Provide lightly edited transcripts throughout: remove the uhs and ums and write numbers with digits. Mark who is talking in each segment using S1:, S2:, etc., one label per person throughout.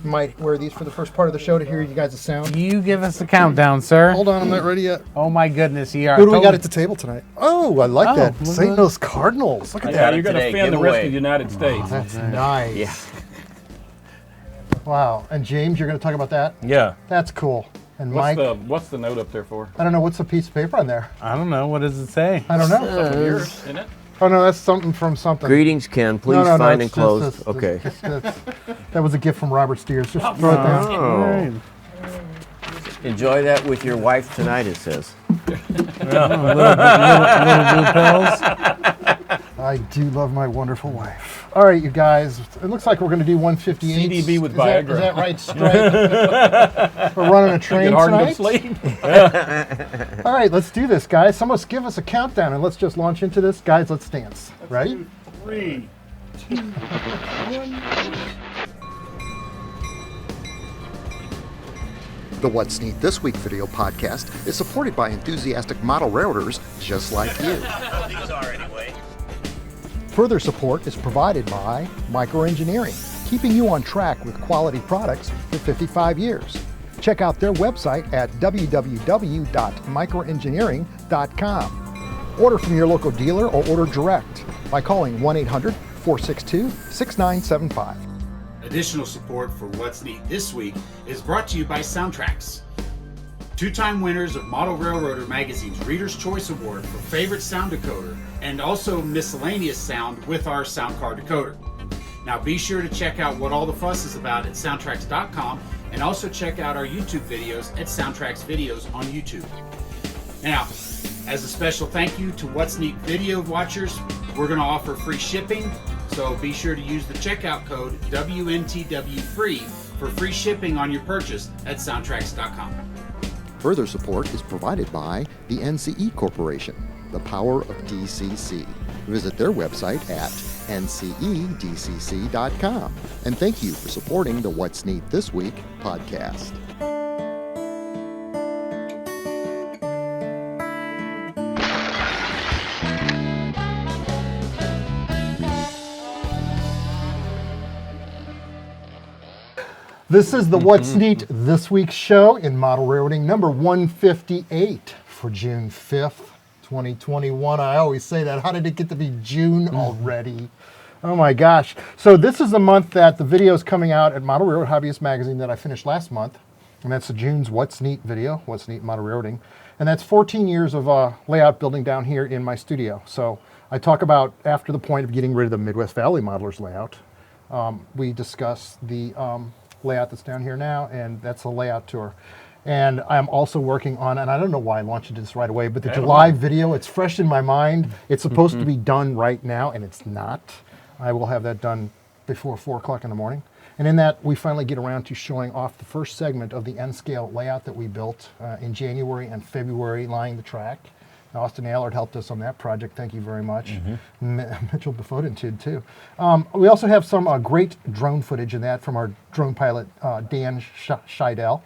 S1: might wear these for the first part of the show to hear you guys' sound.
S2: You give us the countdown, sir.
S1: Hold on, I'm not ready yet.
S2: Oh my goodness, you are.
S1: Who do we got at the table tonight? Oh, I like that. St. Louis Cardinals. Look at that.
S3: You're going to defend the rest of the United States.
S1: Oh, that's nice.
S4: Yeah.
S1: Wow. And James, you're going to talk about that?
S3: Yeah.
S1: That's cool. And Mike,
S3: What's the note up there for?
S1: I don't know. What's the piece of paper on there?
S2: I don't know. What does it say?
S1: I don't know.
S3: Something yours, isn't it?
S1: Oh, no, that's something from something.
S4: Greetings, Ken. Please
S1: No,
S4: find
S1: it's
S4: enclosed.
S1: just-
S4: Okay.
S1: that was a gift from Robert Steers. Just throw it there.
S4: Oh. Enjoy that with your wife tonight, it says.
S2: little blue pills.
S1: I do love my wonderful wife. All right, you guys. It looks like we're going to do 158.
S3: CDB with
S1: Is that
S3: Viagra.
S1: right, Stripe? We're running a train
S3: Get hard to
S1: tonight.
S3: sleep.
S1: All right, let's do this, guys. Someone give us a countdown, and let's just launch into this. Guys, let's dance. Ready?
S3: 3, 2, 1.
S5: The What's Neat This Week video podcast is supported by enthusiastic model railroaders just like you.
S6: These are anyway.
S5: Further support is provided by Microengineering, keeping you on track with quality products for 55 years. Check out their website at www.microengineering.com. Order from your local dealer or order direct by calling 1-800-462-6975.
S7: Additional support for What's Neat This Week is brought to you by Soundtracks. Two-time winners of Model Railroader Magazine's Reader's Choice Award for Favorite Sound Decoder and also miscellaneous sound with our sound card decoder. Now be sure to check out what all the fuss is about at soundtracks.com and also check out our YouTube videos at Soundtracks Videos on YouTube. Now, as a special thank you to What's Neat video watchers, we're going to offer free shipping, so be sure to use the checkout code WNTWFREE for free shipping on your purchase at soundtracks.com.
S5: Further support is provided by the NCE Corporation, the power of DCC. Visit their website at ncedcc.com. And thank you for supporting the What's Neat This Week podcast.
S1: This is the What's Neat This Week show in Model Railroading number 158 for June 5th, 2021. I always say that. How did it get to be June already? Oh my gosh. So this is the month that the video is coming out at Model Railroad Hobbyist Magazine that I finished last month. And that's the June's What's Neat video, What's Neat Model Railroading. And that's 14 years of layout building down here in my studio. So I talk about after the point of getting rid of the Midwest Valley Modelers layout. We discuss the layout that's down here now, and that's a layout tour. And I'm also working on, and I don't know why I launched this right away, but the July video, it's fresh in my mind. It's supposed to be done right now, and it's not. I will have that done before 4 o'clock in the morning. And in that, we finally get around to showing off the first segment of the N-scale layout that we built in January and February, lying the track. Austin Allard helped us on that project. Thank you very much. Mitchell Befodin did too. We also have some great drone footage in that from our drone pilot, Dan Scheidel.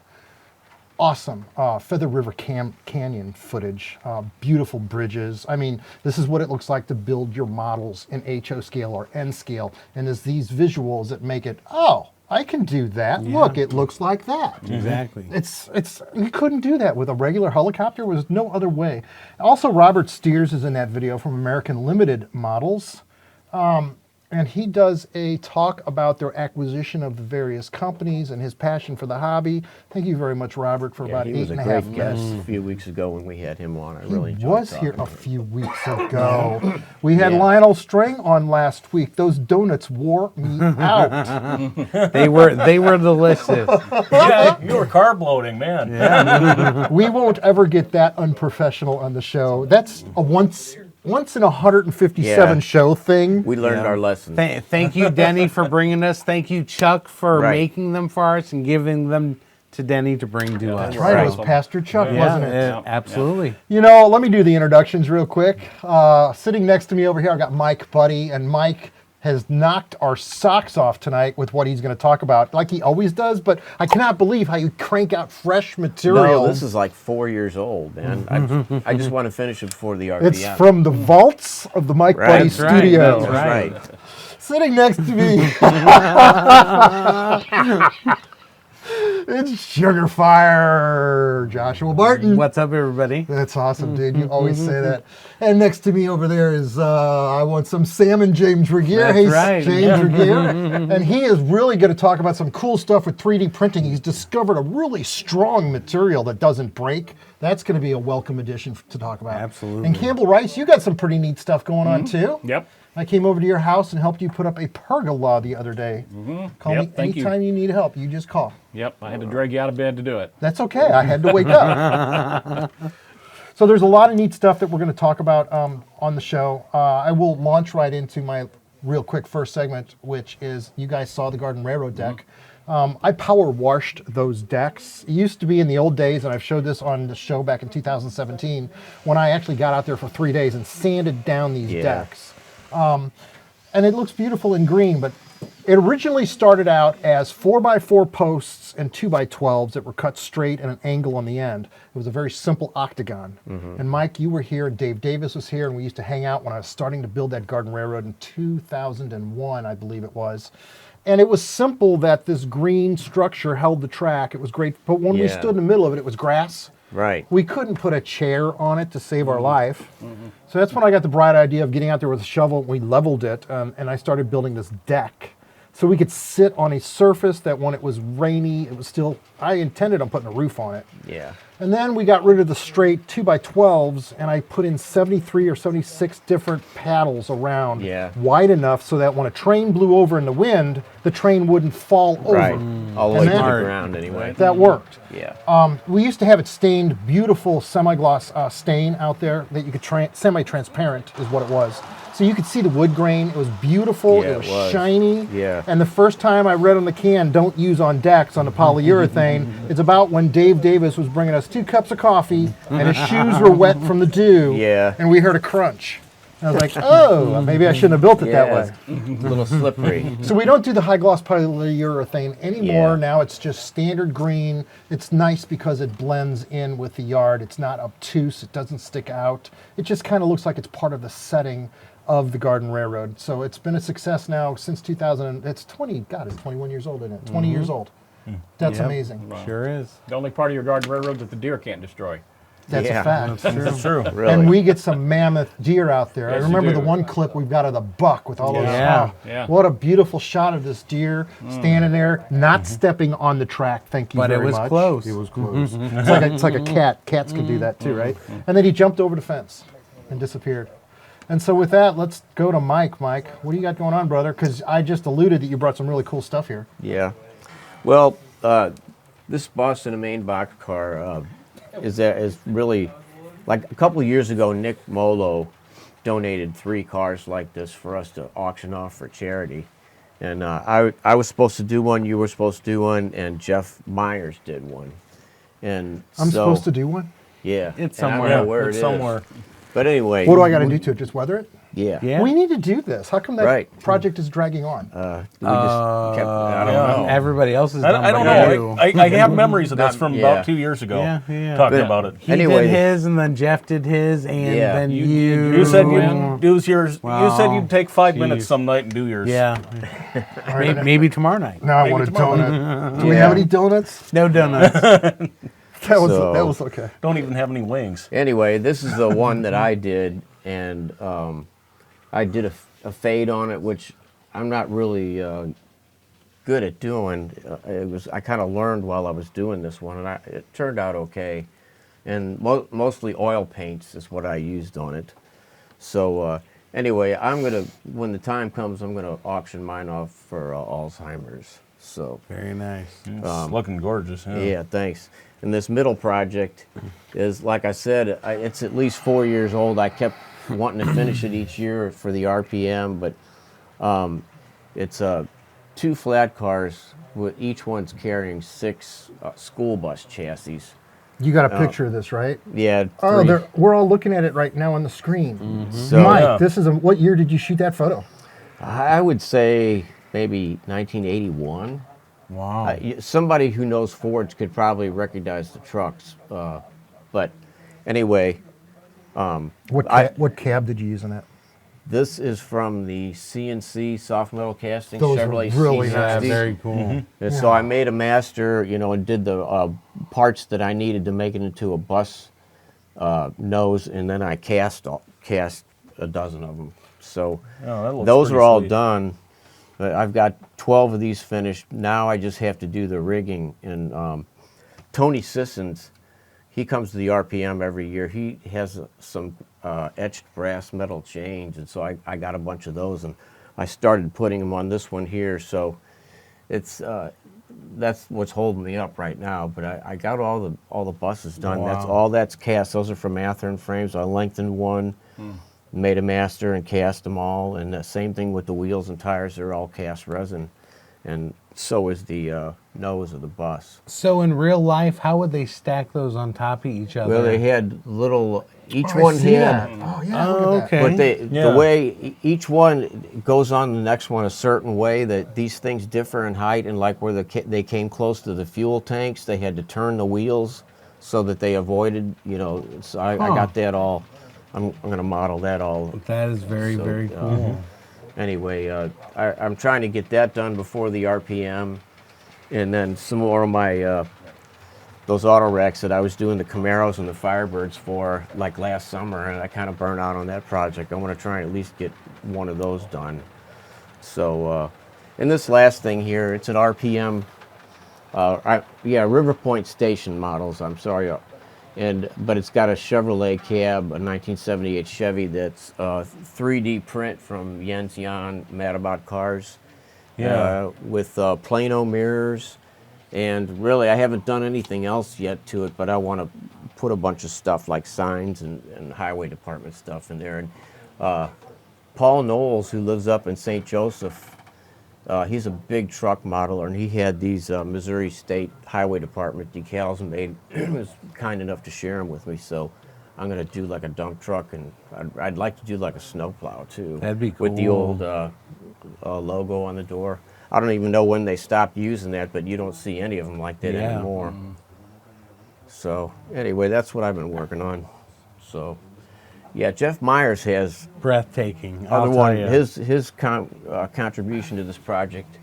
S1: Awesome Feather River Canyon footage, beautiful bridges. I mean, this is what it looks like to build your models in HO scale or N scale. And there's these visuals that make it, oh, I can do that. Yeah. Look, it looks like that.
S2: Exactly.
S1: It's you couldn't do that with a regular helicopter. There was no other way. Also, Robert Steers is in that video from American Limited Models. And he does a talk about their acquisition of the various companies and his passion for the hobby. Thank you very much, Robert, for about 8.5 years.
S4: He was a great guest a few weeks ago when we had him on. I really enjoyed
S1: He was
S4: talking
S1: here
S4: to
S1: a
S4: him.
S1: few weeks ago. We had Lionel String on last week. Those donuts wore me out.
S2: They were delicious.
S3: Yeah, you were carb loading, man.
S2: Yeah.
S1: We won't ever get that unprofessional on the show. That's a once in a 157 show thing.
S4: We learned our lesson.
S2: Thank you, Denny, for bringing us. Thank you, Chuck, for
S4: Right.
S2: making them for us and giving them to Denny to bring to us.
S1: That's right, it was Pastor Chuck, wasn't it?
S2: Absolutely.
S1: You know, let me do the introductions real quick. Sitting next to me over here, I've got Mike Budde, and Mike has knocked our socks off tonight with what he's going to talk about, like he always does, but I cannot believe how you crank out fresh material.
S4: No, this is like 4 years old, man. I just want to finish it before the RPM.
S1: It's from the vaults of the Mike Budde
S4: That's right.
S1: studio.
S4: That's right.
S1: Sitting next to me, it's Sugar Fire, Joshua Barton.
S2: What's up, everybody?
S1: That's awesome, dude. You always say that. And next to me over there is, I want some salmon, James Regier.
S2: That's
S1: Hey,
S2: right.
S1: James Regier. And he is really going to talk about some cool stuff with 3D printing. He's discovered a really strong material that doesn't break. That's going to be a welcome addition to talk about.
S2: Absolutely.
S1: And Campbell Rice, you got some pretty neat stuff going on, too.
S3: Yep.
S1: I came over to your house and helped you put up a pergola the other day. Call me
S3: Thank you.
S1: anytime you need help. You just call.
S3: Yep. I had to drag you out of bed to do it.
S1: That's okay. I had to wake up. So there's a lot of neat stuff that we're going to talk about on the show. I will launch right into my real quick first segment, which is you guys saw the Garden Railroad deck. I power washed those decks. It used to be in the old days, and I've showed this on the show back in 2017, when I actually got out there for 3 days and sanded down these decks. And it looks beautiful in green, but it originally started out as 4x4 posts and 2x12s that were cut straight and an angle on the end. It was a very simple octagon. And Mike, you were here, and Dave Davis was here, and we used to hang out when I was starting to build that Garden Railroad in 2001, I believe it was. And it was simple that this green structure held the track. It was great, but when we stood in the middle of it, it was grass.
S4: Right.
S1: We couldn't put a chair on it to save our life. So that's when I got the bright idea of getting out there with a shovel. We leveled it, and I started building this deck. So we could sit on a surface that when it was rainy, it was still, I intended on putting a roof on it.
S4: Yeah.
S1: And then we got rid of the straight 2x12s, and I put in 73 or 76 different paddles around, wide enough so that when a train blew over in the wind, the train wouldn't fall over.
S4: Right. All the way to the
S1: that-
S4: ground anyway.
S1: That worked.
S4: Yeah.
S1: We used to have it stained, beautiful semi-gloss stain out there that you could semi-transparent is what it was. So you could see the wood grain. It was beautiful.
S4: Yeah,
S1: it was
S4: it was.
S1: shiny.
S4: Yeah.
S1: And the first time I read on the can, don't use on decks on the polyurethane, it's about when Dave Davis was bringing us 2 cups of coffee and his shoes were wet from the dew.
S4: Yeah.
S1: And we heard a crunch. And I was like, oh, maybe I shouldn't have built it that way.
S4: It's a little slippery.
S1: So we don't do the high gloss polyurethane anymore.
S4: Yeah.
S1: Now it's just standard green. It's nice because it blends in with the yard. It's not obtuse. It doesn't stick out. It just kind of looks like it's part of the setting of the Garden Railroad. So it's been a success now since 2000. It's 21 years old, isn't it? 20 years old. That's amazing.
S2: Sure is.
S3: The only part of your garden railroad that the deer can't destroy.
S1: That's a fact.
S3: That's true.
S4: Really.
S1: And we get some mammoth deer out there. I
S3: Yes, you
S1: remember the
S3: do.
S1: one clip we've got of the buck with all those.
S2: Yeah.
S3: Yeah.
S1: What a beautiful shot of this deer standing there, not stepping on the track. Thank you
S2: But it
S1: very
S2: was
S1: much.
S2: close.
S1: It was close. It's like a cat. Cats can do that too, right? And then he jumped over the fence and disappeared. And so with that, let's go to Mike. Mike, what do you got going on, brother? Because I just alluded that you brought some really cool stuff here.
S4: Yeah. Well, this Boston and Maine boxcar is really, like a couple of years ago, Nick Molo donated 3 cars like this for us to auction off for charity. And I was supposed to do one, you were supposed to do one, and Jeff Myers did one. And
S1: I'm supposed to do one?
S4: Yeah.
S2: It's
S4: and I don't
S2: somewhere.
S4: know where
S3: It's
S4: it is.
S3: somewhere.
S4: But anyway.
S1: What do I got to do to it? Just weather it?
S4: Yeah.
S2: Yeah.
S1: We need to do this. How come that
S4: Right.
S1: project is dragging on?
S4: We just kept, I don't know.
S2: Everybody else is done.
S3: I don't
S2: but
S3: know.
S2: you.
S3: I have memories of this from
S4: Yeah.
S3: about 2 years ago.
S2: Yeah.
S3: Talking
S4: But-
S3: about it.
S2: He
S4: Anyway.
S2: did his, and then Jeff did his, and
S4: Yeah.
S2: then
S3: You
S2: you.
S3: said you'd do yours.
S2: Wow.
S3: You said you'd take 5 minutes
S2: Jeez.
S3: some night and do yours.
S2: Yeah. Maybe tomorrow night.
S1: Now I
S3: Maybe
S1: want a
S3: tomorrow.
S1: donut. Do we have any donuts?
S2: No donuts.
S1: That
S4: So-
S1: was okay.
S3: Don't even have any wings.
S4: Anyway, this is the one that I did, and I did a fade on it, which I'm not really good at doing. I kind of learned while I was doing this one, and it turned out okay. And mostly oil paints is what I used on it. So anyway, when the time comes, I'm gonna auction mine off for Alzheimer's. So
S2: Very nice.
S3: It's looking gorgeous. Yeah.
S4: yeah, thanks. And this middle project is, like I said, it's at least 4 years old. I kept wanting to finish it each year for the RPM, but it's 2 flat cars with each one's carrying 6 school bus chassis.
S1: You got a picture of this, right?
S4: Yeah.
S1: Oh,
S4: 3.
S1: we're all looking at it right now on the screen.
S4: So
S1: Mike,
S3: Yeah.
S1: this is what year did you shoot that photo?
S4: I would say maybe 1981.
S2: Wow.
S4: Somebody who knows Fords could probably recognize the trucks, but anyway.
S1: What cab did you use on that?
S4: This is from the CNC soft metal casting
S1: Those are
S4: Chevrolet
S1: really
S4: C60.
S2: Yeah,
S1: nice.
S2: very cool.
S4: And so I made a master, you know, and did the parts that I needed to make it into a bus nose, and then I cast a dozen of them. So
S3: Oh, that looks
S4: those
S3: pretty
S4: are all
S3: sweet.
S4: done. I've got 12 of these finished. Now I just have to do the rigging. And Tony Sissons, he comes to the RPM every year. He has some etched brass metal chains, and so I got a bunch of those, and I started putting them on this one here. So it's that's what's holding me up right now. But I got all the buses done.
S2: Wow.
S4: That's cast. Those are from Athearn frames. I lengthened one, made a master, and cast them all. And the same thing with the wheels and tires. They're all cast resin, and so is the nose of the bus.
S2: So in real life, how would they stack those on top of each other?
S4: Well, they had little. Each
S1: Oh, I
S4: one
S1: see
S4: had.
S1: that. Oh, yeah.
S2: Oh,
S1: Look at that.
S2: okay.
S4: But
S3: Yeah.
S4: the way each one goes on the next one a certain way, that these things differ in height, and like where they came close to the fuel tanks, they had to turn the wheels so that they avoided, you know. So I got that all. I'm going to model that all.
S2: That is very,
S4: So,
S2: very cool.
S4: Anyway, I'm trying to get that done before the RPM, and then some more of my those auto racks that I was doing the Camaros and the Firebirds for, like last summer, and I kind of burned out on that project. I want to try and at least get one of those done. So, and this last thing here, it's an RPM, River Point Station models. I'm sorry, but it's got a Chevrolet cab, a 1978 Chevy that's 3D print from Jens Jan Mad About Cars.
S3: Yeah.
S4: With Plano mirrors. And really, I haven't done anything else yet to it, but I want to put a bunch of stuff like signs and highway department stuff in there. And Paul Knowles, who lives up in St. Joseph, he's a big truck modeler, and he had these Missouri State Highway Department decals made. He was kind enough to share them with me, so I'm going to do like a dump truck, and I'd like to do like a snowplow too.
S2: That'd be
S4: With the
S2: cool.
S4: old logo on the door. I don't even know when they stopped using that, but you don't see any of them like that
S2: Yeah.
S4: anymore. So anyway, that's what I've been working on. So yeah, Jeff Myers has
S2: Breathtaking. I'll
S4: other
S2: tell
S4: one.
S2: ya.
S4: His contribution to this project.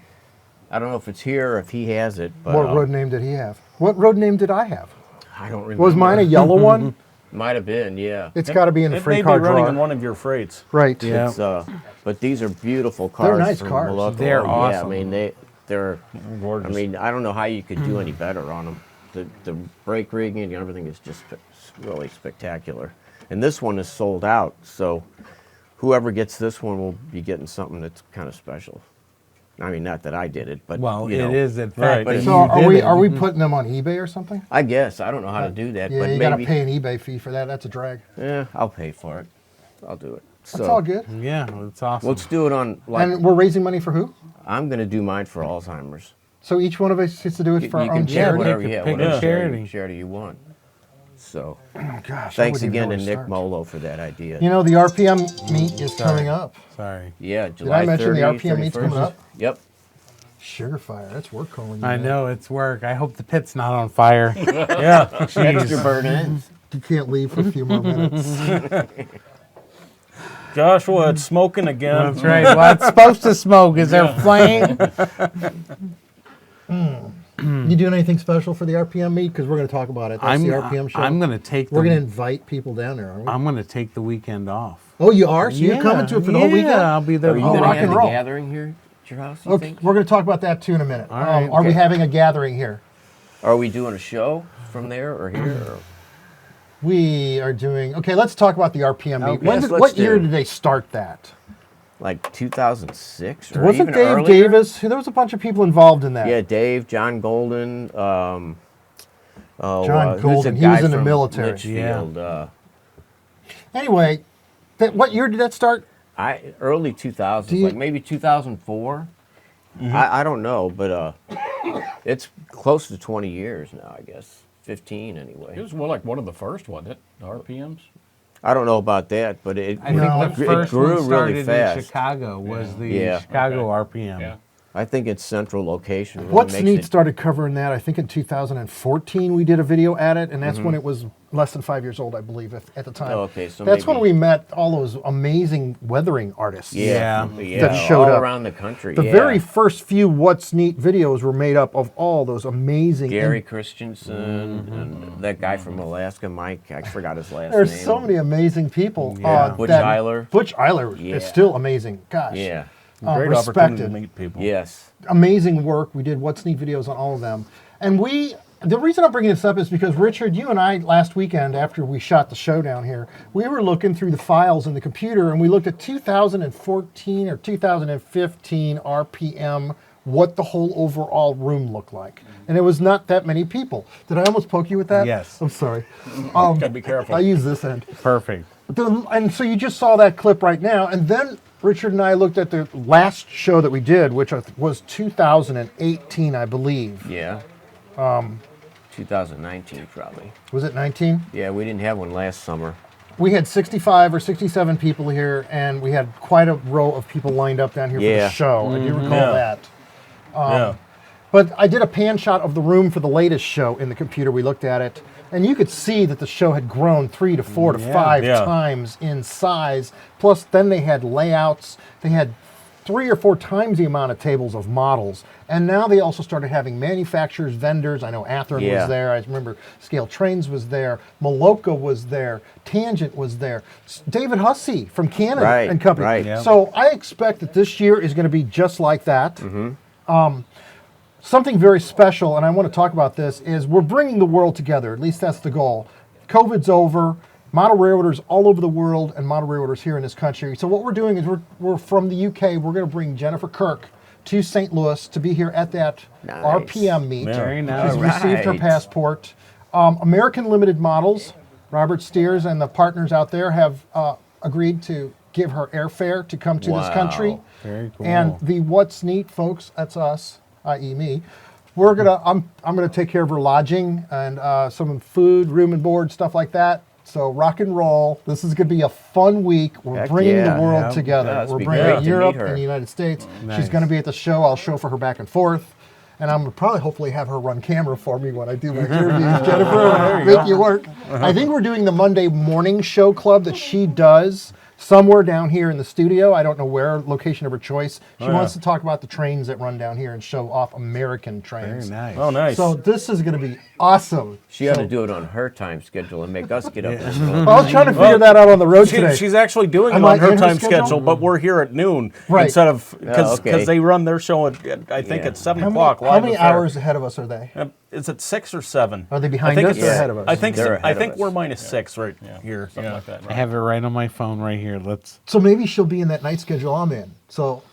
S4: I don't know if it's here or if he has it, but
S1: What road name did he have? What road name did I have?
S4: I don't remember.
S1: Was mine a yellow one?
S4: Might have been, yeah.
S1: It's got to be in the
S3: It
S1: freight
S3: may be
S1: car
S3: running
S1: drawer.
S3: in one of your freights.
S1: Right.
S2: Yeah.
S4: It's, but these are beautiful cars.
S1: nice
S4: from
S1: cars.
S4: Moloko.
S2: They're
S4: Yeah,
S2: awesome.
S4: I mean they're
S3: Gorgeous.
S4: I mean, I don't know how you could do any better on them. The brake rigging and everything is just really spectacular. And this one is sold out, so whoever gets this one will be getting something that's kind of special. I mean, not that I did it, but
S2: Well,
S4: you know,
S2: it is in
S3: Right.
S2: fact. that
S1: So
S2: you
S1: are
S2: did
S1: we
S2: it.
S1: are we putting them on eBay or something?
S4: I guess I don't know how to do that,
S1: Yeah,
S4: but
S1: you got to
S4: maybe
S1: pay an eBay fee for that. That's a drag.
S4: yeah, I'll pay for it. I'll do it.
S1: That's all good.
S2: Yeah, it's awesome.
S4: Let's do it on like
S1: And we're raising money for who?
S4: I'm going to do mine for Alzheimer's.
S1: So each one of us gets to do it for our own
S4: pick
S1: charity.
S4: whatever,
S2: Pick a-
S4: yeah,
S2: pick a
S4: whatever
S2: charity.
S4: charity you want. So,
S1: Oh, gosh, I
S4: thanks
S1: wouldn't even
S4: again
S1: know
S4: to
S1: where
S4: Nick
S1: start.
S4: Molo for that idea.
S1: You know, the RPM meet is coming up.
S2: Sorry.
S4: Yeah, July
S1: I mention the
S4: 30,
S1: RPM meet's coming
S4: 31st?
S1: up?
S4: Yep.
S1: Sugar fire. That's work calling you.
S2: I
S1: man.
S2: know it's work. I hope the pit's not on fire.
S3: Yeah.
S4: Extra burn ends.
S1: You can't leave for a few more minutes.
S3: Joshua, it's smoking again.
S2: That's right. Well, it's supposed to smoke. Is there flame?
S1: You doing anything special for the RPM meet? Because we're going to talk about it. That's the RPM show.
S2: I'm gonna take.
S1: We're
S2: the,
S1: going to invite people down there, aren't we?
S2: I'm gonna take the weekend off.
S1: Oh, you are? So you're coming to it for the whole weekend?
S2: Yeah, I'll be there.
S4: Are you
S1: Oh,
S4: going
S1: rock
S4: to
S1: and
S4: have
S1: roll.
S4: a gathering here at your house, you
S1: Okay,
S4: think?
S1: we're going to talk about that too in a minute.
S2: All right,
S1: Are we
S4: okay.
S1: having a gathering here?
S4: Are we doing a show from there or here? Or?
S1: We are doing. Okay, let's talk about the RPM meet.
S4: Okay.
S1: When
S4: Yes,
S1: what
S4: let's
S1: year
S4: do.
S1: did they start that?
S4: Like 2006 or
S1: Wasn't
S4: even
S1: Dave
S4: earlier?
S1: Davis? There was a bunch of people involved in that.
S4: Yeah, Dave, John Golden.
S1: John
S4: who's
S1: Golden,
S4: the
S1: he was
S4: guy
S1: in the
S4: from
S1: military.
S4: Litchfield,
S1: Anyway, what year did that start?
S4: early 2000s,
S1: Do you-
S4: like maybe 2004. I don't know, but it's close to 20 years now, I guess. 15
S6: It
S4: anyway.
S6: was more like one of the first, wasn't it? The RPMs.
S4: I don't know about that, but it
S2: I think
S1: No,
S2: the
S4: it
S2: first
S4: grew
S2: one started
S4: really fast.
S2: in Chicago. Was the
S4: Yeah.
S2: Chicago
S6: Okay.
S2: RPM?
S6: Yeah.
S4: I think its central location really
S1: What's
S4: makes
S1: Neat
S4: it.
S1: started covering that, I think in 2014 we did a video at it, and that's when it was less than 5 years old, I believe, at the time.
S4: Oh, okay, so
S1: that's when
S4: maybe-
S1: we met all those amazing weathering artists.
S4: Yeah,
S1: That showed
S4: all
S1: up.
S4: around the country.
S1: The
S4: yeah.
S1: very first few What's Neat videos were made up of all those amazing...
S4: Gary Christensen and that guy from Alaska, Mike. I forgot his last
S1: There's
S4: name.
S1: so many amazing people.
S2: Yeah.
S4: Butch Eiler.
S1: Butch Eiler
S4: Yeah.
S1: is still amazing. Gosh.
S4: Yeah.
S3: Great opportunity to
S1: respected.
S3: meet people.
S4: Yes.
S1: Amazing work. We did What's Neat videos on all of them. And the reason I'm bringing this up is because, Richard, you and I last weekend, after we shot the show down here, we were looking through the files in the computer and we looked at 2014 or 2015 RPM, what the whole overall room looked like. And it was not that many people. Did I almost poke you with that?
S2: Yes.
S1: I'm sorry.
S6: Gotta be careful.
S1: I use this end.
S2: Perfect.
S1: And so you just saw that clip right now, and then Richard and I looked at the last show that we did, which was 2018, I believe.
S4: Yeah. 2019 probably.
S1: Was it 19?
S4: Yeah, we didn't have one last summer.
S1: We had 65 or 67 people here, and we had quite a row of people lined up down here for the
S4: Yeah.
S1: show. I do recall
S3: Yeah.
S1: that.
S3: Yeah.
S1: But I did a pan shot of the room for the latest show in the computer. We looked at it, and you could see that the show had grown 3 to 4 to 5
S3: Yeah.
S1: times in size. Plus, then they had layouts. They had 3 or 4 times the amount of tables of models. And now they also started having manufacturers, vendors. I know Athearn
S4: Yeah.
S1: was there. I remember Scale Trains was there. Maloka was there. Tangent was there. David Hussey from Canada
S4: Right,
S1: and company.
S4: right.
S2: Yeah.
S1: So I expect that this year is going to be just like that. Something very special, and I want to talk about this, is we're bringing the world together. At least that's the goal. COVID's over. Model railroaders all over the world and model railroaders here in this country. So what we're doing is we're from the UK. We're going to bring Jennifer Kirk to St. Louis to be here at that
S4: Nice.
S1: RPM meet.
S3: Yeah.
S2: Very nice.
S1: She's received her
S4: Right.
S1: passport. American Limited Models, Robert Steers and the partners out there have agreed to give her airfare to come to this
S4: Wow.
S1: country.
S2: Very cool.
S1: And the What's Neat folks, that's us, i.e. me, we're gonna I'm gonna take care of her lodging and some food, room and board, stuff like that. So rock and roll. This is gonna be a fun week. We're
S4: Heck
S1: bringing
S4: yeah.
S1: the world
S2: Yeah.
S1: together.
S4: Yeah, it's
S1: We're
S4: be
S1: bringing
S4: great to meet
S1: Europe
S4: her.
S1: and the United States.
S2: Nice.
S1: She's gonna be at the show. I'll chauffeur her back and forth. And I'm gonna probably hopefully have her run camera for me when I do my interviews. Jennifer, make you work. I think we're doing the Monday morning show club that she does somewhere down here in the studio. I don't know where, location of her choice. She wants to talk about the trains that run down here and show off American
S2: Very
S1: trains.
S2: nice.
S3: Oh, nice.
S1: So this is going to be awesome.
S4: She ought
S1: So-
S4: to do it on her time schedule and make us get up and go.
S1: I was trying to figure that out on the road today.
S3: She's actually doing
S1: Am
S3: it
S1: I
S3: on her
S1: in her
S3: time
S1: schedule?
S3: schedule, but we're here at noon
S1: Right.
S3: instead of because
S4: okay.
S3: they run their show at I think
S4: Yeah.
S3: at 7
S1: how
S3: o'clock.
S1: many,
S3: live
S1: how many
S3: with her.
S1: hours ahead of us are they?
S3: Is it 6 or 7?
S1: Are they behind
S3: I think
S1: us or
S3: it's-
S1: ahead of us?
S3: I think
S4: They're
S3: I
S4: ahead
S3: think
S4: of
S3: we're
S4: us.
S3: -6 right here.
S6: Something
S3: Yeah.
S6: like that.
S2: I have it right on my phone right here. Let's.
S1: So maybe she'll be in that night schedule I'm in. So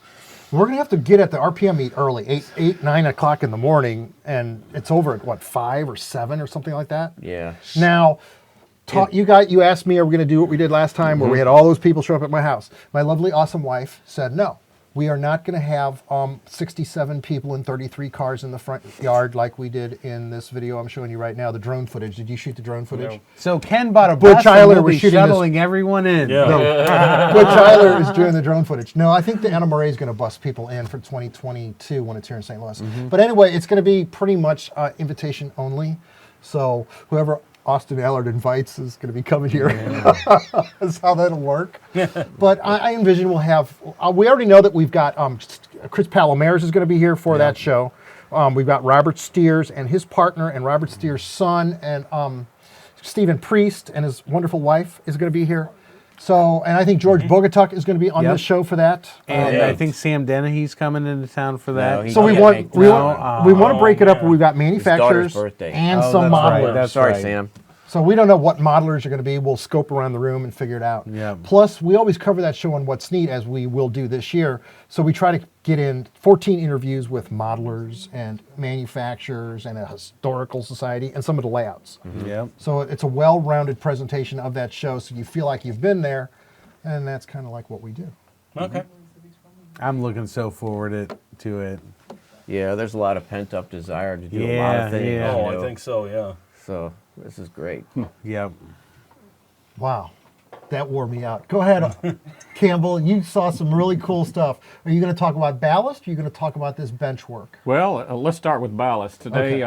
S1: we're going to have to get at the RPM meet early, 9 o'clock in the morning, and it's over at what, 5 or 7 or something like that?
S4: Yeah.
S1: Now, you asked me, are we going to do what we did last time where we had all those people show up at my house? My lovely, awesome wife said, no, we are not going to have 67 people and 33 cars in the front yard like we did in this video I'm showing you right now, the drone footage. Did you shoot the drone footage?
S6: No.
S2: So Ken bought a
S1: Butch
S2: bus and
S1: Eiler
S2: we'll
S1: was
S2: be
S1: shooting this-
S2: shuttling everyone in.
S3: Yeah.
S1: Butch Eiler is doing the drone footage. No, I think the NMRA is going to bus people in for 2022 when it's here in St. Louis. But anyway, it's going to be pretty much invitation only. So whoever Austin Allard invites is going to be coming here. That's how that'll work. But I envision we'll have, we already know that we've got Chris Palomares is going to be here for that show. We've got Robert Steers and his partner and Robert Steers' son and Stephen Priest and his wonderful wife is going to be here. So, and I think George Bogatuk is going to be on
S2: Yep.
S1: this show for that.
S2: And
S3: Yeah.
S2: I think Sam Dennehy's coming into town for that.
S4: No, he
S1: So we
S4: can't
S1: want
S4: make
S1: we
S4: that.
S1: want we want to break it up where we've got manufacturers
S4: birthday.
S1: and
S2: Oh,
S1: some
S2: that's right,
S1: modelers.
S2: that's
S4: Sorry,
S2: right.
S4: Sam.
S1: So we don't know what modelers are going to be. We'll scope around the room and figure it out.
S2: Yeah.
S1: Plus, we always cover that show on What's Neat, as we will do this year. So we try to get in 14 interviews with modelers and manufacturers and a historical society and some of the layouts.
S2: Yep.
S1: So it's a well-rounded presentation of that show, so you feel like you've been there, and that's kind of like what we do.
S3: Okay.
S2: I'm looking so forward to it.
S4: Yeah, there's a lot of pent up desire to do a lot
S2: Yeah,
S4: of things.
S2: yeah.
S3: Oh,
S4: you
S3: I
S4: know.
S3: think so. Yeah.
S4: So this is great.
S2: Yep.
S1: Wow. That wore me out. Go ahead, Campbell. You saw some really cool stuff. Are you going to talk about ballast? Or are you going to talk about this bench work?
S6: Well, let's start with ballast. Today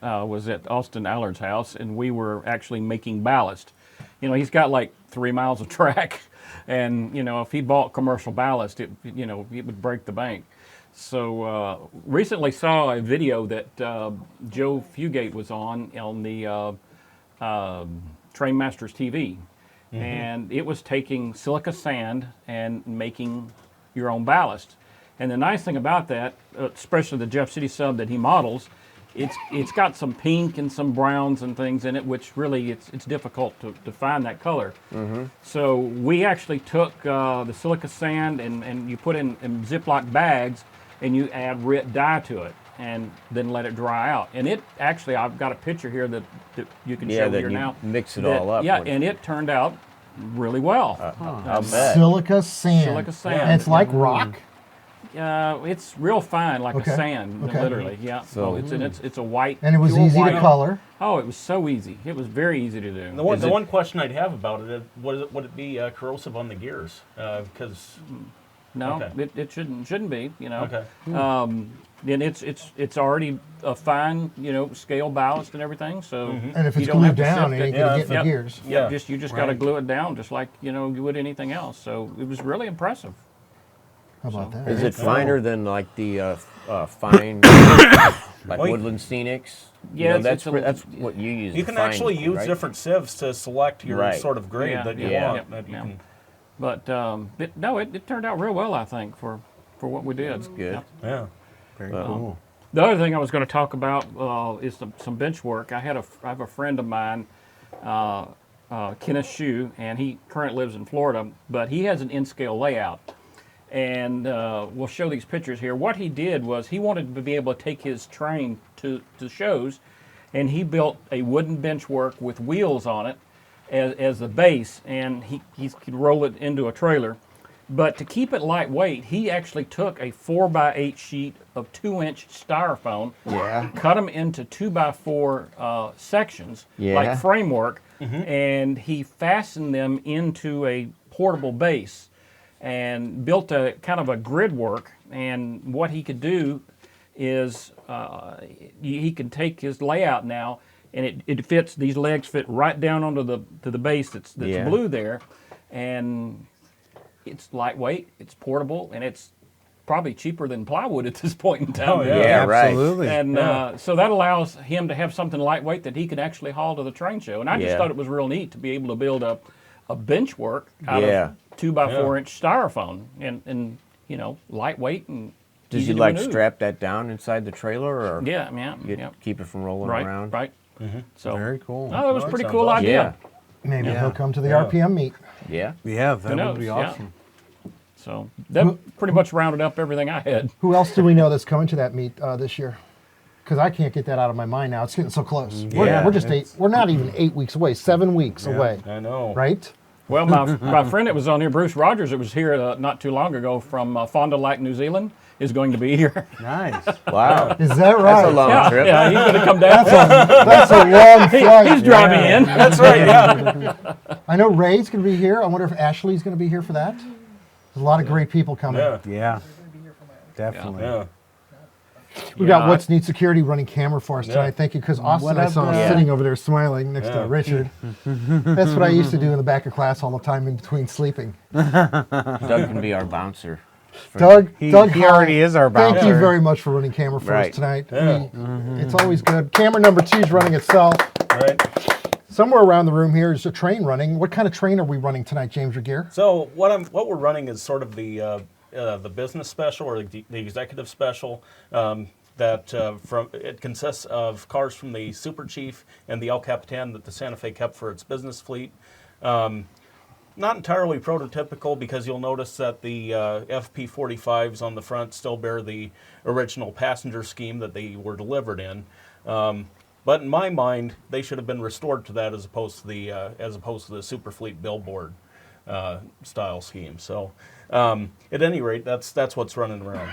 S6: was at Austin Allard's house, and we were actually making ballast. You know, he's got like 3 miles of track, and you know, if he bought commercial ballast, it would break the bank. So recently saw a video that Joe Fugate was on the Train Masters TV. And it was taking silica sand and making your own ballast. And the nice thing about that, especially the Jeff City sub that he models, it's got some pink and some browns and things in it, which really it's difficult to find that color. So we actually took the silica sand and you put in Ziploc bags and you add red dye to it and then let it dry out. And it actually, I've got a picture here that you can show here now.
S4: Mix it all up.
S6: Yeah, and it turned out really well.
S4: I'll bet.
S1: Silica sand.
S6: Silica sand.
S1: And it's like rock.
S6: It's real fine, like a sand, literally. Yeah.
S4: So
S6: it's a white.
S1: And it was
S6: pure
S1: easy
S6: white.
S1: to color.
S6: Oh, it was so easy. It was very easy to do.
S3: The one question I'd have about it, would it be corrosive on the gears? Because
S6: No,
S3: okay.
S6: it shouldn't be. You know.
S3: Okay.
S6: And it's already a fine, scale ballast and everything. So
S1: And if
S6: you
S1: it's
S6: don't have
S1: glued
S6: to
S1: down,
S6: sift
S1: it ain't going to get in the gears.
S6: Yeah,
S3: Yeah.
S6: you just got to glue it down, just like you would anything else. So it was really impressive.
S1: How about that?
S4: Is it finer than like the fine, like
S3: Well,
S4: Woodland Scenics?
S6: Yeah,
S4: that's
S6: it's a-
S4: that's what you use.
S3: you
S4: the
S3: can
S4: fine
S3: actually
S4: one,
S3: use
S4: right?
S3: different sieves to select your
S4: Right.
S3: sort of grade
S6: Yeah,
S3: that you
S6: yeah,
S3: want.
S6: yeah,
S3: That you
S6: yeah.
S3: can,
S6: But it turned out real well, I think, for what we did. That's
S4: good.
S3: yeah.
S2: Very cool.
S6: The other thing I was going to talk about is some bench work. I have a friend of mine, Kenneth Shue, and he currently lives in Florida, but he has an in-scale layout. And we'll show these pictures here. What he did was he wanted to be able to take his train to shows, and he built a wooden bench work with wheels on it as the base, and he could roll it into a trailer. But to keep it lightweight, he actually took a 4x8 sheet of 2-inch styrofoam, cut them into 2x4 sections, like framework, and he fastened them into a portable base and built a kind of a grid work. And what he could do is he can take his layout now, and it fits. These legs fit right down onto the base that's blue there, and it's lightweight, it's portable, and it's probably cheaper than plywood at this point in time.
S3: Oh, yeah.
S4: Yeah, right.
S2: Absolutely.
S6: And so that allows him to have something lightweight that he could actually haul to the train show. And I just thought it was real neat to be able to build up a bench work out of 2x4-inch styrofoam, and lightweight and
S4: Does
S6: easy
S4: you
S6: to
S4: like
S6: maneuver.
S4: strap that down inside the trailer, or
S6: Yeah,
S4: keep it from rolling
S6: right,
S4: around?
S6: right. So
S2: Very cool.
S6: Oh, that was a pretty
S3: sounds
S6: cool
S3: awesome.
S6: idea.
S1: Maybe
S2: Yeah.
S1: he'll come to the RPM meet.
S4: Yeah.
S2: Yeah, that
S6: knows?
S2: would be
S6: Yeah.
S2: awesome.
S6: So that pretty much rounded up everything I had.
S1: Who else do we know that's coming to that meet this year? Because I can't get that out of my mind now. It's getting so close.
S2: Yeah,
S1: we're just we're not even 8 weeks away, 7 weeks away,
S3: I know.
S1: right?
S6: Well, my friend that was on here, Bruce Rogers, that was here not too long ago from Fond du Lac, New Zealand, is going to be here.
S2: Nice.
S4: Wow.
S1: Is that right?
S4: That's a long trip.
S6: Yeah, he's going to come down.
S1: That's a long flight.
S6: He's driving in.
S3: That's right. Yeah.
S1: I know Ray's going to be here. I wonder if Ashley's going to be here for that. There's a lot of great people coming.
S3: Yeah.
S2: Yeah. Definitely.
S3: Yeah.
S1: We got What's Neat Security running camera for us tonight. Thank you, because Austin,
S2: What
S1: I
S2: up,
S1: saw
S2: Doug?
S1: sitting over there smiling next to
S3: Yeah.
S1: Richard. That's what I used to do in the back of class all the time in between sleeping.
S4: Doug can be our bouncer.
S1: Doug,
S2: He
S1: hi.
S2: already is our
S1: Thank you
S2: bouncer.
S1: very much for running camera for
S4: Right.
S1: us tonight.
S3: Yeah.
S1: It's always good. Camera number 2 is running itself.
S3: Right.
S1: Somewhere around the room here is a train running. What kind of train are we running tonight, James Regier?
S3: So what we're running is sort of the business special or the executive special. It consists of cars from the Super Chief and the El Capitan that the Santa Fe kept for its business fleet. Not entirely prototypical, because you'll notice that the FP45s on the front still bear the original passenger scheme that they were delivered in. But in my mind, they should have been restored to that as opposed to the Super Fleet billboard. style scheme. So at any rate, that's what's running around.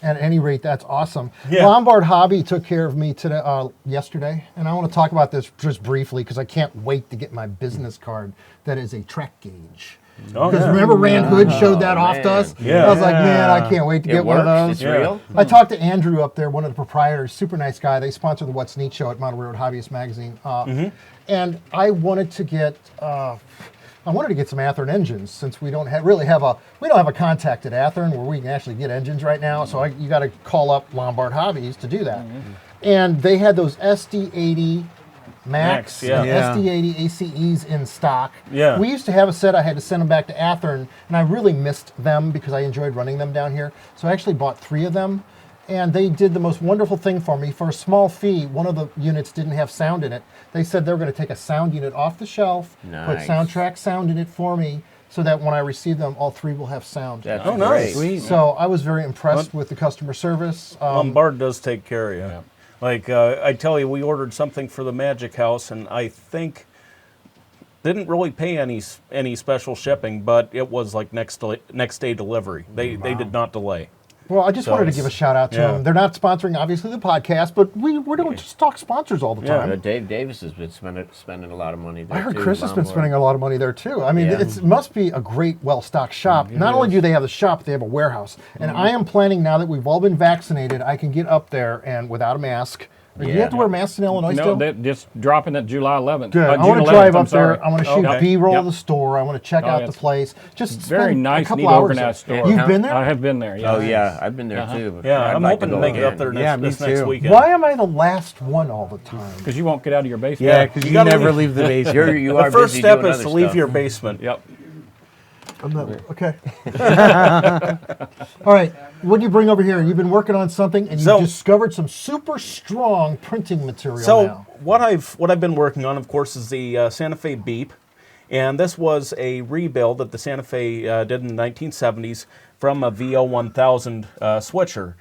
S1: At any rate, that's awesome.
S3: Yeah.
S1: Lombard Hobby took care of me today, yesterday, and I want to talk about this just briefly because I can't wait to get my business card that is a track gauge.
S3: Oh,
S1: Because
S3: yeah.
S1: remember Rand Hood showed that off to
S4: man.
S1: us?
S3: Yeah.
S1: I was like, man, I can't wait to
S4: It
S1: get one of
S4: works?
S1: those.
S4: It's real?
S1: I talked to Andrew up there, one of the proprietors, super nice guy. They sponsor the What's Neat show at Model Railroad Hobbyist magazine. And I wanted to get some Athearn engines since we don't have a contact at Athearn where we can actually get engines right now. So you got to call up Lombard Hobbies to do that. And they had those SD80 Max
S3: yeah.
S1: and SD80 ACEs in stock.
S3: Yeah.
S1: We used to have a set. I had to send them back to Athearn, and I really missed them because I enjoyed running them down here. So I actually bought 3 of them, and they did the most wonderful thing for me. For a small fee, one of the units didn't have sound in it. They said they were going to take a sound unit off the shelf, put
S4: Nice.
S1: Soundtrack sound in it for me, so that when I receive them, all 3 will have sound.
S4: That's
S3: Oh, nice.
S4: great.
S2: Sweet.
S1: So I was very impressed with the customer service.
S3: Lombard does take care of you. Like I tell you, we ordered something for the Magic House, and I think didn't really pay any special shipping, but it was like next day delivery. They did not delay.
S1: Well, I just
S3: So
S1: wanted to
S3: it's-
S1: give a shout out to
S3: yeah.
S1: them. They're not sponsoring, obviously, the podcast, but we don't just talk sponsors all the
S3: Yeah.
S1: time.
S4: Dave Davis has been spending a lot of money there
S1: I heard
S4: too,
S1: Chris has been
S4: Lombard.
S1: spending a lot of money there too. I mean,
S4: Yeah.
S1: it must be a great, well-stocked shop. Not only do they have the shop, they have a warehouse. And I am planning now that we've all been vaccinated, I can get up there and without a mask. Do you
S4: Yeah.
S1: have to wear masks in Illinois
S6: No,
S1: still?
S6: they're just dropping it July 11th.
S1: Good. I
S6: June
S1: want to
S6: 11th,
S1: drive
S6: I'm
S1: up there.
S6: sorry.
S1: I want to shoot
S3: Okay.
S1: B-roll
S6: Yep.
S1: of the store. I want to check
S6: Oh,
S1: out
S6: yeah,
S1: the
S6: it's
S1: place. Just
S6: Very
S1: spend
S6: nice,
S1: a couple
S6: neat,
S1: hours
S6: organized
S1: there.
S6: store.
S1: You've been there?
S6: I have been there. Yeah.
S4: Oh yeah, I've been there too. But
S3: Yeah,
S4: I'd
S3: I'm
S4: like
S3: hoping to
S4: go
S3: make it
S4: again.
S3: up there
S2: Yeah, me
S3: this next
S2: too.
S3: weekend.
S1: Why am I the last one all the time?
S6: Because you won't get out of your basement.
S2: Yeah, because you
S3: gotta
S2: never
S3: leave-
S2: leave the basement.
S4: You
S3: The
S4: are
S3: first
S4: busy
S3: step
S4: doing
S3: is to
S4: other
S3: leave
S4: stuff.
S3: your basement.
S6: Yep.
S1: I'm not, okay. All right. What do you bring over here? You've been working on something, and you
S3: So-
S1: discovered some super strong printing material
S3: So
S1: now.
S3: what I've been working on, of course, is the Santa Fe Beep, and this was a rebuild that the Santa Fe did in the 1970s from a VO1000 switcher.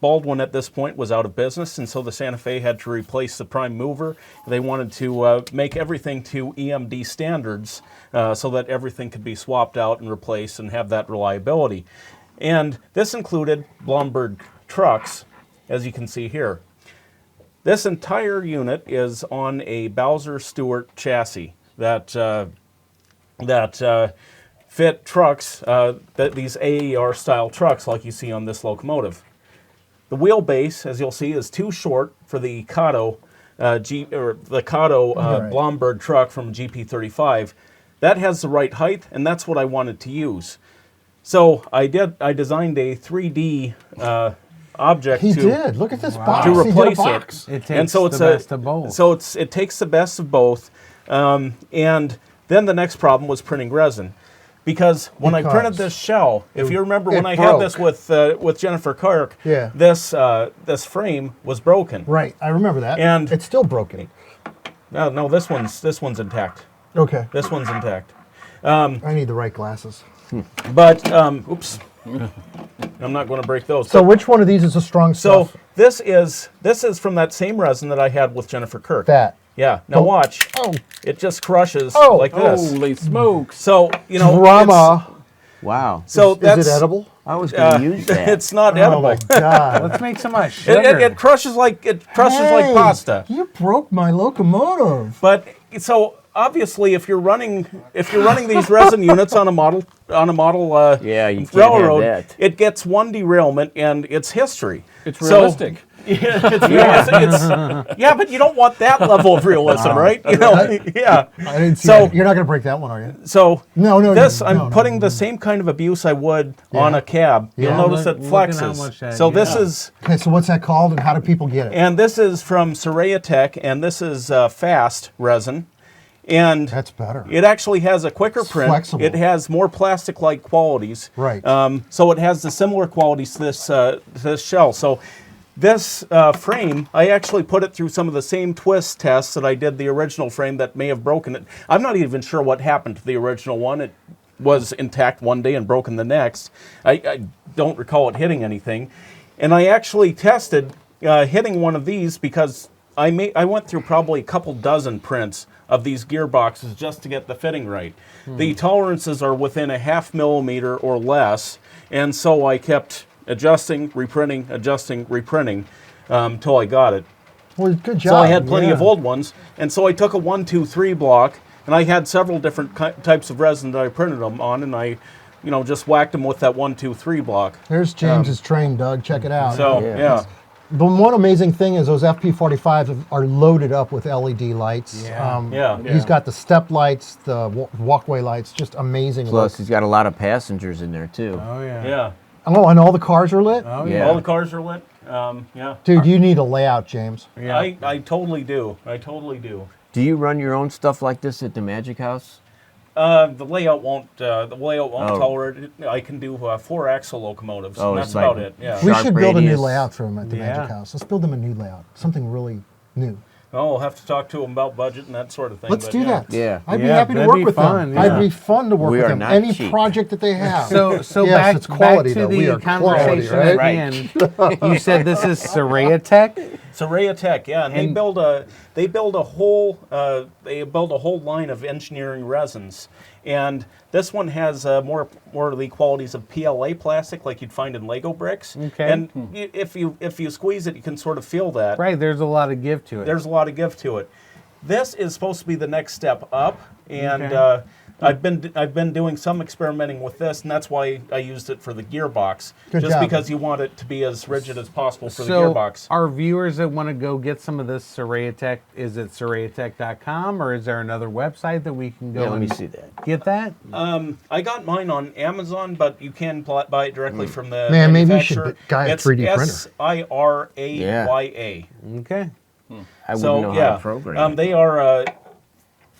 S3: Baldwin at this point was out of business, and so the Santa Fe had to replace the prime mover. They wanted to make everything to EMD standards so that everything could be swapped out and replaced and have that reliability. And this included Lombard trucks, as you can see here. This entire unit is on a Bowser Stewart chassis that fit trucks, these AER style trucks like you see on this locomotive. The wheelbase, as you'll see, is too short for the Kato
S1: Right.
S3: Lombard truck from GP35. That has the right height, and that's what I wanted to use. So I designed a 3D object
S1: He
S3: to
S1: did. Look at this box.
S3: to
S1: He did a
S3: replace
S1: box.
S3: it.
S2: It takes the best of both.
S3: So it takes the best of both. And then the next problem was printing resin. Because when I printed this shell, if you remember when
S1: it
S3: I had this
S1: broke.
S3: with Jennifer Kirk,
S1: Yeah.
S3: this frame was broken.
S1: Right. I remember that.
S3: And-
S1: it's still broken.
S3: No, this one's intact.
S1: Okay.
S3: This one's intact.
S1: I need the right glasses.
S3: But oops, I'm not going to break those.
S1: So which one of these is a strong
S3: So
S1: stuff?
S3: this is from that same resin that I had with Jennifer Kirk.
S1: That.
S3: Yeah. Now watch.
S1: Oh.
S3: It just crushes
S1: Oh.
S3: like this.
S6: Holy smokes.
S3: So
S1: Drama.
S4: Wow.
S3: So that's
S1: Is it edible?
S4: I was going to use that.
S3: It's not
S1: Oh
S3: edible.
S1: my God.
S2: Let's make some
S3: It,
S2: sugar.
S3: it crushes like
S1: Hey,
S3: pasta.
S1: You broke my locomotive.
S3: But so obviously, if you're running these resin units on a model
S4: Yeah, you can't have
S3: railroad,
S4: that.
S3: it gets one derailment and it's history.
S6: It's
S3: So-
S6: realistic.
S3: Yeah, but you don't want that level of realism, right? You know, yeah.
S1: I didn't see
S3: So-
S1: that. You're not going to break that one, are you?
S3: So
S1: No,
S3: this
S1: no,
S3: I'm
S1: no,
S3: putting
S1: no,
S3: the same kind of abuse I would on
S1: Yeah.
S3: a cab.
S1: Yeah.
S3: You'll notice it
S2: Look at how
S3: flexes.
S2: much that-
S3: So this
S2: yeah.
S3: is.
S1: Okay, so what's that called and how do people get it?
S3: And this is from Soraya Tech, and this is fast resin. And
S1: That's better.
S3: it actually has a quicker print.
S1: flexible.
S3: It has more plastic-like qualities.
S1: Right.
S3: So it has the similar qualities to this shell. So this frame, I actually put it through some of the same twist tests that I did the original frame that may have broken it. I'm not even sure what happened to the original one. It was intact one day and broken the next. I don't recall it hitting anything. And I actually tested hitting one of these because I went through probably a couple dozen prints of these gearboxes just to get the fitting right. The tolerances are within a 0.5 millimeter or less, and so I kept adjusting, reprinting, till I got it.
S1: Well, good job.
S3: So I had plenty of
S1: Yeah.
S3: old ones, and so I took a 1, 2, 3 block, and I had several different types of resin that I printed them on, and I, just whacked them with that 1, 2, 3 block.
S1: There's James's train, Doug. Check it out.
S3: So yeah.
S1: The one amazing thing is those FP45s are loaded up with LED lights.
S3: Yeah.
S1: He's got the step lights, the walkway lights, just amazing.
S4: Plus,
S1: look.
S4: he's got a lot of passengers in there too.
S2: Oh yeah.
S3: Yeah.
S1: Oh, and all the cars are lit?
S2: Oh
S4: Yeah.
S3: All the cars are lit. Yeah.
S1: Dude, you need a layout, James.
S2: yeah.
S3: I totally do. I totally do.
S4: Do you run your own stuff like this at the Magic House?
S3: The layout won't.
S4: Oh.
S3: tolerate it. I can do 4-axle locomotives.
S4: Oh,
S3: And
S4: it's
S3: that's about
S4: like-
S3: it. Yeah.
S1: We
S4: Sharp
S1: should build a new
S4: radius.
S1: layout for him at the
S2: Yeah.
S1: Magic House. Let's build him a new layout, something really new.
S3: Oh, we'll have to talk to him about budget and that sort of thing.
S1: Let's
S3: but
S1: do
S3: yeah.
S1: that.
S4: Yeah.
S1: I'd be
S2: Yeah,
S1: happy to
S2: that'd
S1: work
S2: be
S1: with
S2: fun,
S1: them. I'd
S2: yeah.
S1: be fun to work
S4: We
S1: with
S4: are
S1: them.
S4: not
S1: Any
S4: cheap.
S1: project that they have.
S2: So
S1: Yes,
S2: back,
S1: it's quality,
S2: back to
S1: though. We
S2: the
S1: are quality,
S2: conversation
S1: right?
S2: at hand. You said this is Soraya Tech.
S3: Soraya Tech, yeah, and they
S2: And-
S3: build a whole line of engineering resins, and this one has more of the qualities of PLA plastic, like you'd find in Lego bricks.
S2: Okay.
S3: And if you squeeze it, you can sort of feel that.
S2: Right, there's a lot of give to it.
S3: There's a lot of give to it. This is supposed to be the next step up, and
S2: Okay.
S3: I've been doing some experimenting with this, and that's why I used it for the gearbox,
S1: Good
S3: just
S1: job.
S3: because you want it to be as rigid as possible for the
S2: so
S3: gearbox.
S2: our viewers that want to go get some of this Soraya Tech, is it sorayatech.com or is there another website that we can go
S4: Yeah, let me
S2: and
S4: see that.
S2: get that?
S3: I got mine on Amazon, but you can buy it directly from the
S1: Man, maybe you should
S3: manufacturer.
S1: buy a
S3: It's
S1: 3D printer.
S3: SIRAYA.
S2: Okay.
S4: I wouldn't
S3: So
S4: know
S3: yeah,
S4: how to program it.
S3: they are.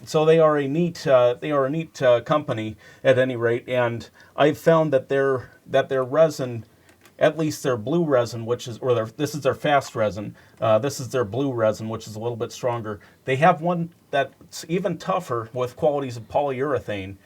S3: So they are a neat. They are a neat company at any rate, and I've found that their resin, at least their blue resin, this is their fast resin. This is their blue resin, which is a little bit stronger. They have one that's even tougher with qualities of polyurethane,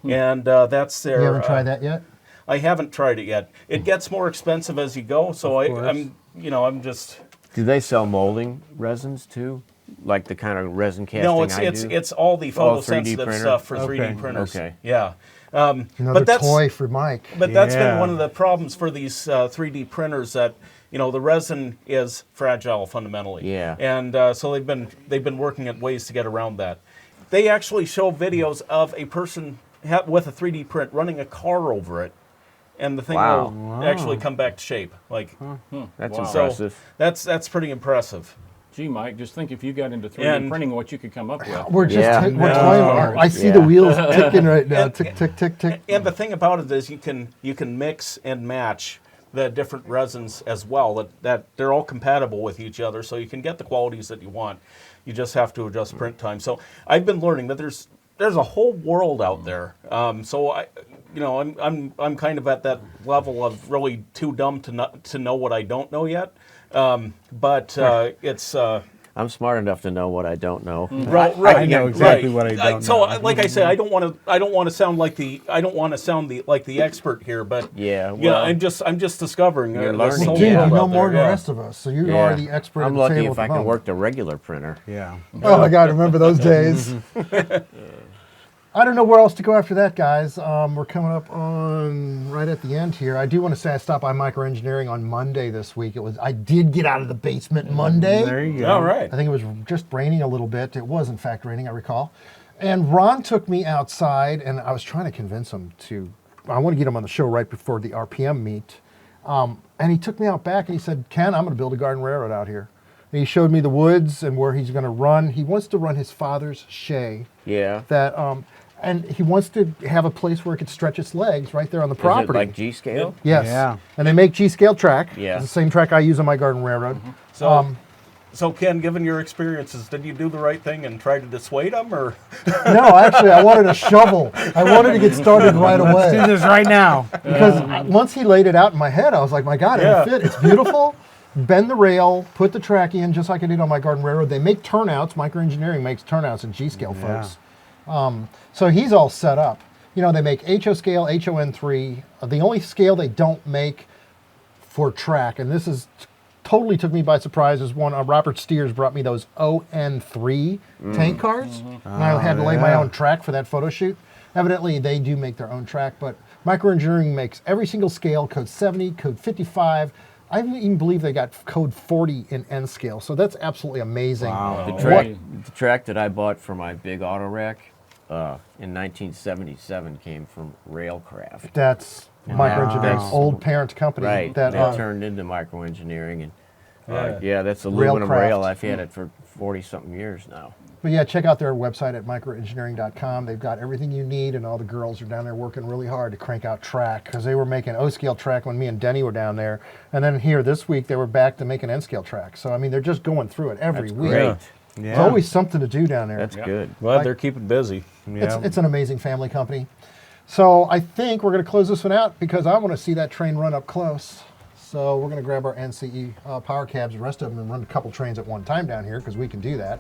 S3: and that's their.
S1: You haven't tried that yet?
S3: I haven't tried it yet. It gets more expensive as you go, so
S2: course.
S3: I'm just.
S4: Do they sell molding resins too? Like the kind of resin casting
S3: No,
S4: I do?
S3: it's all the
S4: All 3D
S3: photosensitive
S4: printer?
S3: stuff for
S2: Okay.
S3: 3D printers.
S4: Okay.
S3: Yeah.
S1: Another toy for Mike.
S3: But that's been
S2: Yeah.
S3: one of the problems for these 3D printers, that the resin is fragile fundamentally.
S4: Yeah.
S3: And so they've been working at ways to get around that. They actually show videos of a person with a 3D print running a car over it, and the thing
S4: Wow.
S3: will actually come back to shape. Like
S4: That's
S6: Wow.
S3: so,
S4: impressive.
S3: that's pretty impressive.
S6: Gee, Mike, just think if you got into 3D
S3: And-
S6: printing, what you could come up with.
S1: We're just
S4: Yeah.
S1: we're toying. I see the
S4: Yeah.
S1: wheels ticking right now.
S3: And-
S1: Tick, tick, tick, tick.
S3: And the thing about it is you can mix and match the different resins as well. That they're all compatible with each other, so you can get the qualities that you want. You just have to adjust print time. So I've been learning that there's a whole world out there. So I'm kind of at that level of really too dumb to know what I don't know yet. But it's.
S4: I'm smart enough to know what I don't know.
S3: Right,
S2: I know exactly what I don't
S3: So,
S2: know.
S3: like I say, I don't want to sound like the expert here, but
S4: Yeah,
S3: yeah,
S4: well,
S3: I'm just discovering.
S4: you're
S3: there's
S4: learning,
S3: so
S1: Dude,
S3: many
S4: yeah.
S1: you know
S3: out
S1: more
S3: there,
S1: than the
S3: yeah.
S1: rest of us, so you
S4: Yeah.
S1: are the expert
S4: I'm
S1: at the
S4: lucky
S1: table
S4: if
S1: at
S4: I
S1: the
S4: can
S1: moment.
S4: work the regular printer.
S2: Yeah.
S1: Oh my God, remember those days? I don't know where else to go after that, guys. We're coming up on right at the end here. I do want to say I stopped by Microengineering on Monday this week. I did get out of the basement Monday.
S2: There you go.
S3: All right.
S1: I think it was just raining a little bit. It was, in fact, raining, I recall. And Ron took me outside, and I was trying to convince him I want to get him on the show right before the RPM meet. And he took me out back, and he said, Ken, I'm going to build a garden railroad out here. And he showed me the woods and where he's going to run. He wants to run his father's shay.
S4: Yeah.
S1: And he wants to have a place where it could stretch its legs right there on the
S4: Is it
S1: property.
S4: like G scale?
S1: Yes.
S2: Yeah.
S1: And they make G-scale track.
S4: Yeah.
S1: It's the same track I use on my garden railroad.
S3: So Ken, given your experiences, did you do the right thing and try to dissuade him, or?
S1: No, actually, I wanted a shovel. I wanted to get started right
S2: Let's do
S1: away.
S2: this right now.
S1: Because once he laid it out in my head, I was like, my God,
S3: Yeah.
S1: it'll fit. It's beautiful. Bend the rail, put the track in, just like I did on my garden railroad. They make turnouts. Microengineering makes turnouts in G-scale,
S2: Yeah.
S1: folks. So he's all set up. They make HO scale, HON3. The only scale they don't make for track, and this is totally took me by surprise is one, Robert Steers brought me those ON3 tank cars. And I had to lay my own track for that photo shoot. Evidently, they do make their own track, but Microengineering makes every single scale, code 70, code 55. I even believe they got code 40 in N scale, so that's absolutely amazing.
S4: Wow. The track that I bought for my big auto rack in 1977 came from Railcraft.
S1: That's Microengineering's
S4: Wow.
S1: old parent company.
S4: Right. That turned into Microengineering, and that's aluminum
S1: Railcraft.
S4: rail. I've had it for 40-something years now.
S1: But yeah, check out their website at microengineering.com. They've got everything you need, and all the girls are down there working really hard to crank out track, because they were making O-scale track when me and Denny were down there. And then here this week, they were back to making N-scale track. So, I mean, they're just going through it every week.
S4: Great.
S1: There's always something to do down there.
S4: That's good.
S3: Glad they're keeping busy.
S1: It's an amazing family company. So I think we're going to close this one out because I want to see that train run up close. So we're going to grab our NCE power cabs, the rest of them, and run a couple trains at one time down here because we can do that.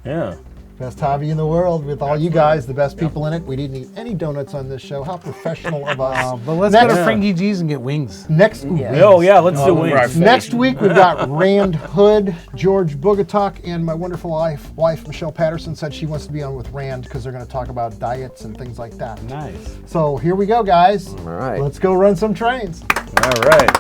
S3: Yeah.
S1: Best hobby in the world with all you guys, the best people in it. We didn't eat any donuts on this show. How professional of us.
S2: But let's go to Frankie G's and get wings.
S1: Next,
S3: Oh, yeah, let's do wings.
S1: Next week, we've got Rand Hood, George Bogatok, and my wonderful wife, Michelle Patterson, said she wants to be on with Rand because they're going to talk about diets and things like that.
S2: Nice.
S1: So here we go, guys.
S4: All right.
S1: Let's go run some trains.
S3: All right.